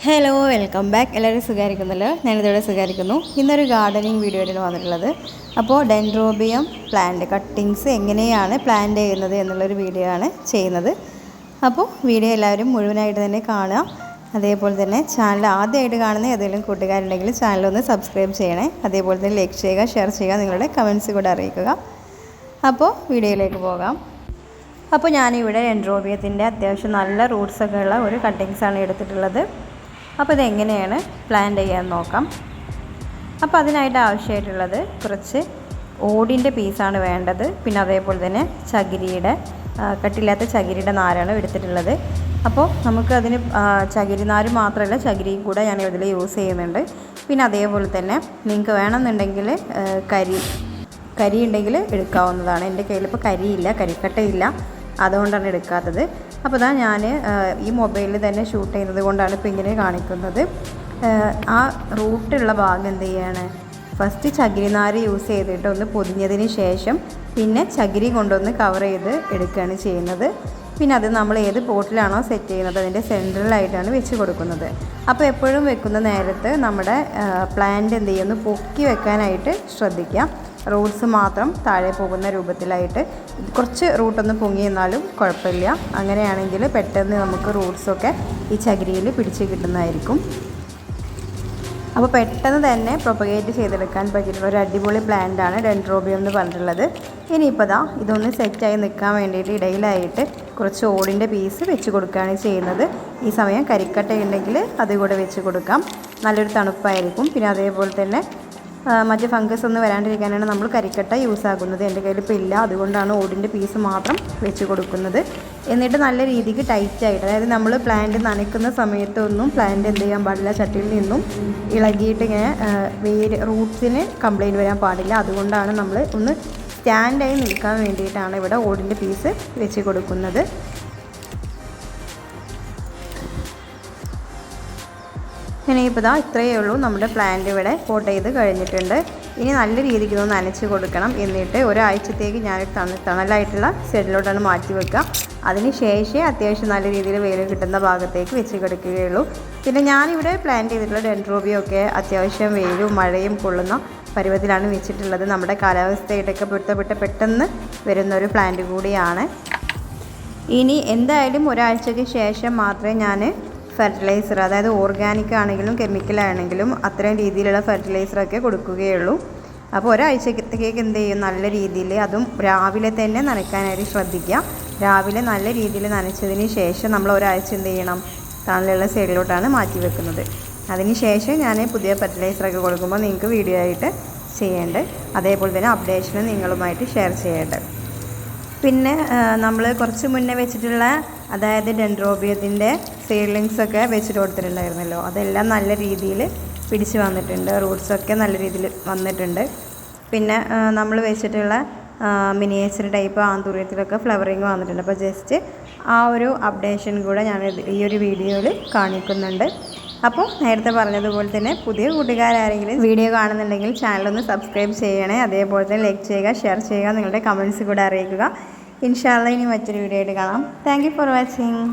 Hello welcome back. എല്ലാവരും സുഖമായിരിക്കുന്നല്ലോ? ഞാനിതിവിടെ സുഖമായിരിക്കുന്നു. ഇന്നൊരു ഗാർഡനിങ് വീഡിയോയിലാണ് വന്നിട്ടുള്ളത്. അപ്പോൾ ഡെൻഡ്രോബിയം പ്ലാന്റ് കട്ടിങ്സ് എങ്ങനെയാണ് പ്ലാന്റ് ചെയ്യുന്നത് എന്നുള്ളൊരു വീഡിയോ ആണ് ചെയ്യുന്നത്. അപ്പോൾ വീഡിയോ എല്ലാവരും മുഴുവനായിട്ട് തന്നെ കാണുക. അതേപോലെ തന്നെ ചാനൽ ആദ്യമായിട്ട് കാണുന്ന ഏതെങ്കിലും കൂട്ടുകാരുണ്ടെങ്കിൽ ചാനലൊന്ന് സബ്സ്ക്രൈബ് ചെയ്യണേ. അതേപോലെ തന്നെ ലൈക്ക് ചെയ്യുക, ഷെയർ ചെയ്യുക, നിങ്ങളുടെ കമൻസ് കൂടെ അറിയിക്കുക. അപ്പോൾ വീഡിയോയിലേക്ക് പോകാം. അപ്പോൾ ഞാനിവിടെ ഡെൻഡ്രോബിയത്തിൻ്റെ അത്യാവശ്യം നല്ല റൂട്ട്സൊക്കെ ഉള്ള ഒരു കട്ടിങ്സാണ് എടുത്തിട്ടുള്ളത്. അപ്പോൾ ഇതെങ്ങനെയാണ് പ്ലാന്റ് ചെയ്യാൻ നോക്കാം. അപ്പോൾ അതിനായിട്ട് ആവശ്യമായിട്ടുള്ളത് കുറച്ച് ഓടിൻ്റെ പീസാണ് വേണ്ടത്. പിന്നെ അതേപോലെ തന്നെ ചകിരിയുടെ കട്ടില്ലാത്ത ചകിരിയുടെ നാരാണ് എടുത്തിട്ടുള്ളത്. അപ്പോൾ നമുക്കതിന് ചകിരി നാര് മാത്രമല്ല ചകിരിയും കൂടെ ഞാൻ ഇതിൽ യൂസ് ചെയ്യുന്നുണ്ട്. പിന്നെ അതേപോലെ തന്നെ നിങ്ങൾക്ക് വേണമെന്നുണ്ടെങ്കിൽ കരി ഉണ്ടെങ്കിൽ എടുക്കാവുന്നതാണ്. എൻ്റെ കയ്യിലിപ്പോൾ കരിയില്ല, കരിക്കട്ടയില്ല, അതുകൊണ്ടാണ് എടുക്കാത്തത്. അപ്പോൾ ഇതാ ഞാൻ ഈ മൊബൈലിൽ തന്നെ ഷൂട്ട് ചെയ്യുന്നത് കൊണ്ടാണ് ഇപ്പോൾ ഇങ്ങനെ കാണിക്കുന്നത്. ആ റൂട്ടുള്ള ഭാഗം എന്ത് ചെയ്യാണ്, ഫസ്റ്റ് ചകിരിനാര് യൂസ് ചെയ്തിട്ട് ഒന്ന് പൊതിഞ്ഞതിന് ശേഷം പിന്നെ ചകിരി കൊണ്ടൊന്ന് കവർ ചെയ്ത് എടുക്കുകയാണ് ചെയ്യുന്നത്. പിന്നെ അത് നമ്മൾ ഏത് പോട്ടിലാണോ സെറ്റ് ചെയ്യുന്നത് അതിൻ്റെ സെൻട്രലായിട്ടാണ് വെച്ച് കൊടുക്കുന്നത്. അപ്പോൾ എപ്പോഴും വെക്കുന്ന നേരത്ത് നമ്മുടെ പ്ലാന്റ് എന്ത് ചെയ്യുന്നു, പൊക്കി വെക്കാനായിട്ട് ശ്രദ്ധിക്കുക. റൂട്ട്സ് മാത്രം താഴെ പോകുന്ന രൂപത്തിലായിട്ട്, കുറച്ച് റൂട്ടൊന്ന് പൊങ്ങി എന്നാലും കുഴപ്പമില്ല. അങ്ങനെയാണെങ്കിൽ പെട്ടെന്ന് നമുക്ക് റൂട്ട്സൊക്കെ ഈ ചകിരിയിൽ പിടിച്ച് കിട്ടുന്നതായിരിക്കും. അപ്പോൾ പെട്ടെന്ന് തന്നെ പ്രൊപ്പഗേറ്റ് ചെയ്തെടുക്കാൻ പറ്റിയിട്ടുള്ള ഒരു അടിപൊളി പ്ലാന്റാണ് ഡെൻഡ്രോബിയം എന്ന് പറഞ്ഞിട്ടുള്ളത്. ഇനിയിപ്പോൾ ഇതൊന്ന് സെറ്റായി നിൽക്കാൻ വേണ്ടിയിട്ട് ഇടയിലായിട്ട് കുറച്ച് ഓടിൻ്റെ പീസ് വെച്ച് കൊടുക്കുകയാണ് ചെയ്യുന്നത്. ഈ സമയം കരിക്കട്ട ഉണ്ടെങ്കിൽ അതുകൂടെ വെച്ച് കൊടുക്കാം, നല്ലൊരു തണുപ്പായിരിക്കും. പിന്നെ അതേപോലെ തന്നെ മറ്റ് ഫംഗസ് ഒന്നും വരാണ്ടിരിക്കാനാണ് നമ്മൾ കരിക്കട്ട യൂസ് ആക്കുന്നത്. എൻ്റെ കയ്യിൽ ഇപ്പോൾ ഇല്ല, അതുകൊണ്ടാണ് ഓടിൻ്റെ പീസ് മാത്രം വെച്ച് കൊടുക്കുന്നത്. എന്നിട്ട് നല്ല രീതിക്ക് ടൈറ്റായിട്ട്, അതായത് നമ്മൾ പ്ലാന്റ് നനയ്ക്കുന്ന സമയത്തൊന്നും പ്ലാന്റ് എന്ത് ചെയ്യാൻ പാടില്ല, ചട്ടിയിൽ നിന്നും ഇളകിയിട്ട് ഇങ്ങനെ റൂട്ട്സിന് കംപ്ലയിൻറ്റ് വരാൻ പാടില്ല. അതുകൊണ്ടാണ് നമ്മൾ ഒന്ന് സ്റ്റാൻഡായി നിൽക്കാൻ വേണ്ടിയിട്ടാണ് ഇവിടെ ഓടിൻ്റെ പീസ് വെച്ച് കൊടുക്കുന്നത്. ഇനിയിപ്പോൾ ഇത്രയേ ഉള്ളൂ. നമ്മുടെ പ്ലാന്റ് ഇവിടെ പോട്ട് ചെയ്ത് കഴിഞ്ഞിട്ടുണ്ട്. ഇനി നല്ല രീതിക്ക് ഒന്ന് നനച്ച് കൊടുക്കണം. എന്നിട്ട് ഒരാഴ്ചത്തേക്ക് ഞാനൊരു തണലായിട്ടുള്ള സൈഡിലോട്ടാണ് മാറ്റി വെക്കുക. അതിന് ശേഷം അത്യാവശ്യം നല്ല രീതിയിൽ വെയിൽ കിട്ടുന്ന ഭാഗത്തേക്ക് വെച്ച് കൊടുക്കുകയുള്ളൂ. പിന്നെ ഞാനിവിടെ പ്ലാന്റ് ചെയ്തിട്ടുള്ള ഡെൻഡ്രോബിയൊക്കെ അത്യാവശ്യം വെയിലും മഴയും കൊള്ളുന്ന പരുവത്തിലാണ് വെച്ചിട്ടുള്ളത്. നമ്മുടെ കാലാവസ്ഥയായിട്ടൊക്കെ പൊരുത്തപ്പെട്ട് പെട്ടെന്ന് വരുന്നൊരു പ്ലാന്റ് കൂടിയാണ്. ഇനി എന്തായാലും ഒരാഴ്ചയ്ക്ക് ശേഷം മാത്രമേ ഞാൻ ഫെർട്ടിലൈസർ, അതായത് ഓർഗാനിക് ആണെങ്കിലും കെമിക്കലാണെങ്കിലും അത്രയും രീതിയിലുള്ള ഫെർട്ടിലൈസറൊക്കെ കൊടുക്കുകയുള്ളൂ. അപ്പോൾ ഒരാഴ്ചത്തേക്ക് എന്ത് ചെയ്യും, നല്ല രീതിയിൽ അതും രാവിലെ തന്നെ നനയ്ക്കാനായിട്ട് ശ്രദ്ധിക്കുക. രാവിലെ നല്ല രീതിയിൽ നനച്ചതിന് ശേഷം നമ്മൾ ഒരാഴ്ച എന്ത് ചെയ്യണം, തണലുള്ള സൈഡിലോട്ടാണ് മാറ്റി വെക്കുന്നത്. അതിന് ശേഷം ഞാൻ പുതിയ ഫെർട്ടിലൈസറൊക്കെ കൊടുക്കുമ്പോൾ നിങ്ങൾക്ക് വീഡിയോ ആയിട്ട് ചെയ്യേണ്ടത്, അതേപോലെ തന്നെ അപ്ഡേഷനും നിങ്ങളുമായിട്ട് ഷെയർ ചെയ്യേണ്ടത്. പിന്നെ നമ്മൾ കുറച്ച് മുന്നേ വെച്ചിട്ടുള്ള, അതായത് ഡെൻഡ്രോബിയത്തിൻ്റെ സീഡ്ലിങ്സൊക്കെ വെച്ചിട്ട് കൊടുത്തിട്ടുണ്ടായിരുന്നല്ലോ, അതെല്ലാം നല്ല രീതിയിൽ പിടിച്ച് വന്നിട്ടുണ്ട്. റൂട്ട്സൊക്കെ നല്ല രീതിയിൽ വന്നിട്ടുണ്ട്. പിന്നെ നമ്മൾ വെച്ചിട്ടുള്ള മിനിയേച്ചർ ടൈപ്പ് ആന്തൂര്യത്തിലൊക്കെ ഫ്ലവറിങ് വന്നിട്ടുണ്ട്. അപ്പോൾ ജസ്റ്റ് ആ ഒരു അപ്ഡേഷൻ കൂടെ ഞാൻ ഈ ഒരു വീഡിയോയിൽ കാണിക്കുന്നുണ്ട്. അപ്പോൾ നേരത്തെ പറഞ്ഞതുപോലെ തന്നെ പുതിയ കൂട്ടുകാരെങ്കിലും വീഡിയോ കാണുന്നുണ്ടെങ്കിൽ ചാനലൊന്ന് സബ്സ്ക്രൈബ് ചെയ്യണേ. അതേപോലെ തന്നെ ലൈക്ക് ചെയ്യുക, ഷെയർ ചെയ്യുക, നിങ്ങളുടെ കമൻസ് കൂടെ അറിയിക്കുക. ഇൻഷാ അല്ലാഹ് ഇനി മറ്റൊരു വീഡിയോ ആയിട്ട് കാണാം. Thank you for watching.